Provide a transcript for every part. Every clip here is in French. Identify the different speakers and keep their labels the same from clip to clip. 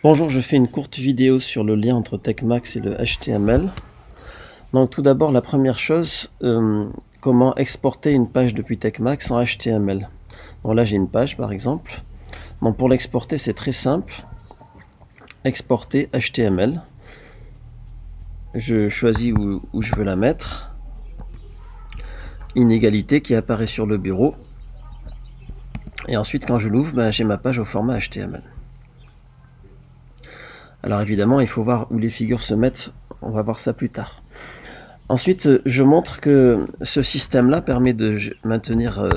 Speaker 1: Bonjour, je fais une courte vidéo sur le lien entre TechMax et le HTML. Donc tout d'abord, la première chose, comment exporter une page depuis TechMax en HTML. Bon, là j'ai une page par exemple. Bon, pour l'exporter c'est très simple. Exporter HTML. Je choisis où je veux la mettre. Inégalité qui apparaît sur le bureau. Et ensuite quand je l'ouvre, j'ai ma page au format HTML. Alors évidemment, il faut voir où les figures se mettent, on va voir ça plus tard. Ensuite, je montre que ce système-là permet de maintenir...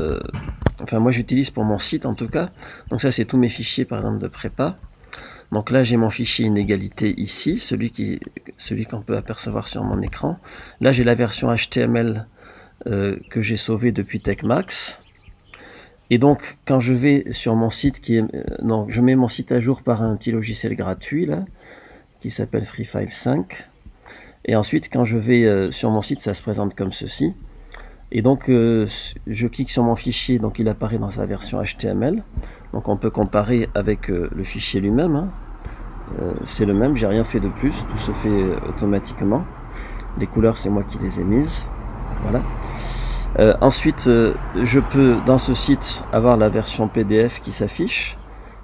Speaker 1: enfin, moi j'utilise pour mon site en tout cas. Donc ça, c'est tous mes fichiers, par exemple, de prépa. Donc là, j'ai mon fichier inégalité ici, celui qu'on peut apercevoir sur mon écran. Là, j'ai la version HTML que j'ai sauvée depuis TechMax. Et donc, quand je vais sur mon site, je mets mon site à jour par un petit logiciel gratuit, là, qui s'appelle FreeFile 5. Et ensuite, quand je vais sur mon site, ça se présente comme ceci. Et donc, je clique sur mon fichier, donc il apparaît dans sa version HTML. Donc, on peut comparer avec le fichier lui-même. Hein. C'est le même, j'ai rien fait de plus, tout se fait automatiquement. Les couleurs, c'est moi qui les ai mises. Voilà. Ensuite, je peux dans ce site avoir la version PDF qui s'affiche,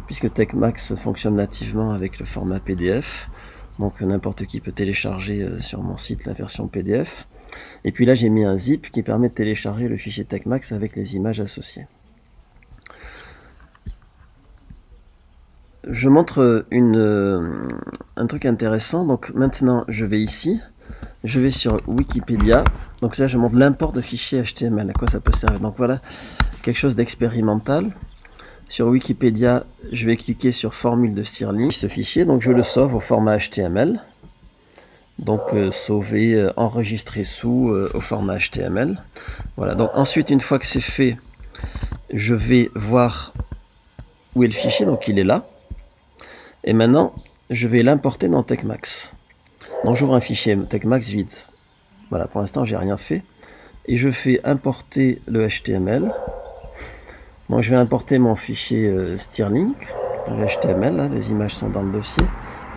Speaker 1: puisque TechMax fonctionne nativement avec le format PDF. Donc n'importe qui peut télécharger sur mon site la version PDF. Et puis là j'ai mis un zip qui permet de télécharger le fichier TechMax avec les images associées. Je montre un truc intéressant. Donc maintenant je vais ici. Je vais sur Wikipédia, donc là je montre l'import de fichiers HTML, à quoi ça peut servir. Donc voilà, quelque chose d'expérimental. Sur Wikipédia, je vais cliquer sur formule de Stirling, ce fichier, donc je le sauve au format HTML. Donc sauver, enregistrer sous au format HTML. Voilà, donc ensuite une fois que c'est fait, je vais voir où est le fichier, donc il est là. Et maintenant, je vais l'importer dans TechMax. Donc j'ouvre un fichier TechMax vide. Voilà, pour l'instant j'ai rien fait. Et je fais importer le HTML. Donc je vais importer mon fichier Stirling, le HTML, là, les images sont dans le dossier.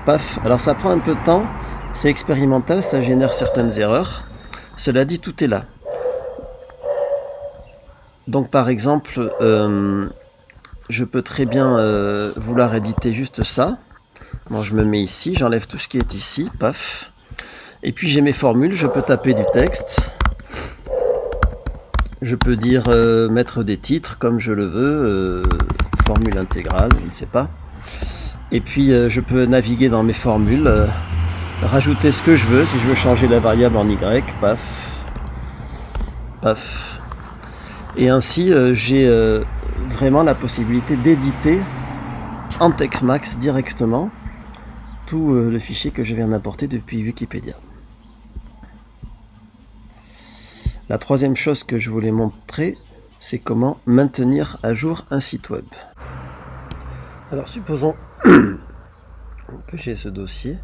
Speaker 1: Paf, alors ça prend un peu de temps, c'est expérimental, ça génère certaines erreurs. Cela dit, tout est là. Donc par exemple, je peux très bien vouloir éditer juste ça. Bon, je me mets ici, j'enlève tout ce qui est ici, paf. Et puis j'ai mes formules, je peux taper du texte. Je peux dire mettre des titres comme je le veux, formule intégrale, je ne sais pas. Et puis je peux naviguer dans mes formules, rajouter ce que je veux, si je veux changer la variable en Y, paf, paf. Et ainsi j'ai vraiment la possibilité d'éditer en TechMax directement tout le fichier que je viens d'importer depuis Wikipédia. La troisième chose que je voulais montrer, c'est comment maintenir à jour un site web. Alors supposons que j'ai ce dossier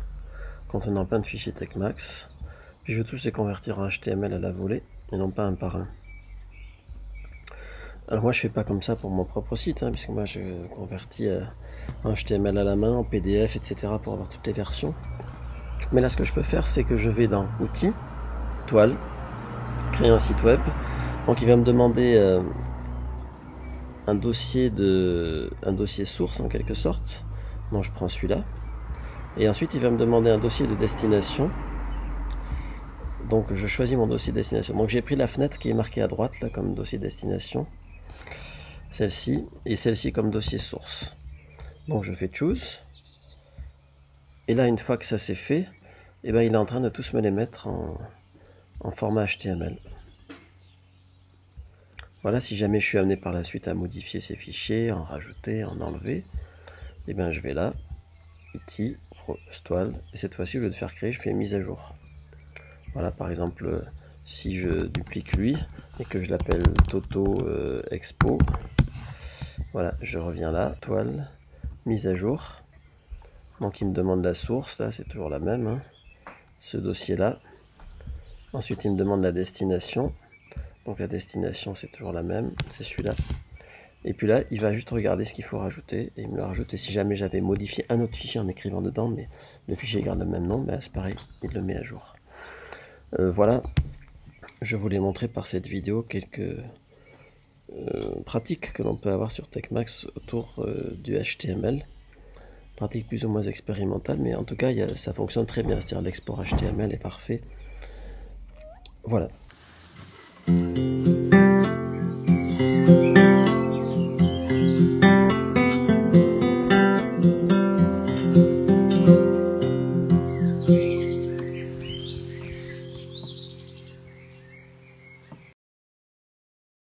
Speaker 1: contenant plein de fichiers TechMax, puis je veux tous les convertir en HTML à la volée et non pas un par un. Alors moi je fais pas comme ça pour mon propre site, hein, parce que moi je convertis en HTML à la main, en PDF, etc. pour avoir toutes les versions. Mais là ce que je peux faire, c'est que je vais dans Outils, Toile, créer un site web. Donc il va me demander un dossier source en quelque sorte. Donc je prends celui-là. Et ensuite il va me demander un dossier de destination. Donc je choisis mon dossier de destination. Donc j'ai pris la fenêtre qui est marquée à droite là comme dossier destination. Celle-ci et celle-ci comme dossier source. Donc je fais choose. Et là une fois que ça c'est fait, et ben, il est en train de tous me les mettre en format HTML. Voilà, si jamais je suis amené par la suite à modifier ces fichiers, en rajouter, en enlever, et bien je vais là, outils, toile, et cette fois-ci au lieu de faire créer, je fais mise à jour. Voilà, par exemple, si je duplique lui et que je l'appelle Toto Expo, Voilà, je reviens là, toile, mise à jour. Donc il me demande la source, là c'est toujours la même, hein. Ce dossier-là. Ensuite il me demande la destination. Donc la destination c'est toujours la même, c'est celui-là. Et puis là, il va juste regarder ce qu'il faut rajouter et il me le rajoute. Et si jamais j'avais modifié un autre fichier en écrivant dedans, mais le fichier garde le même nom, ben c'est pareil, il le met à jour. Voilà, je voulais montrer par cette vidéo quelques pratiques que l'on peut avoir sur TechMax autour du HTML. Pratique plus ou moins expérimentale, mais en tout cas, ça fonctionne très bien, c'est-à-dire l'export HTML est parfait. Voilà.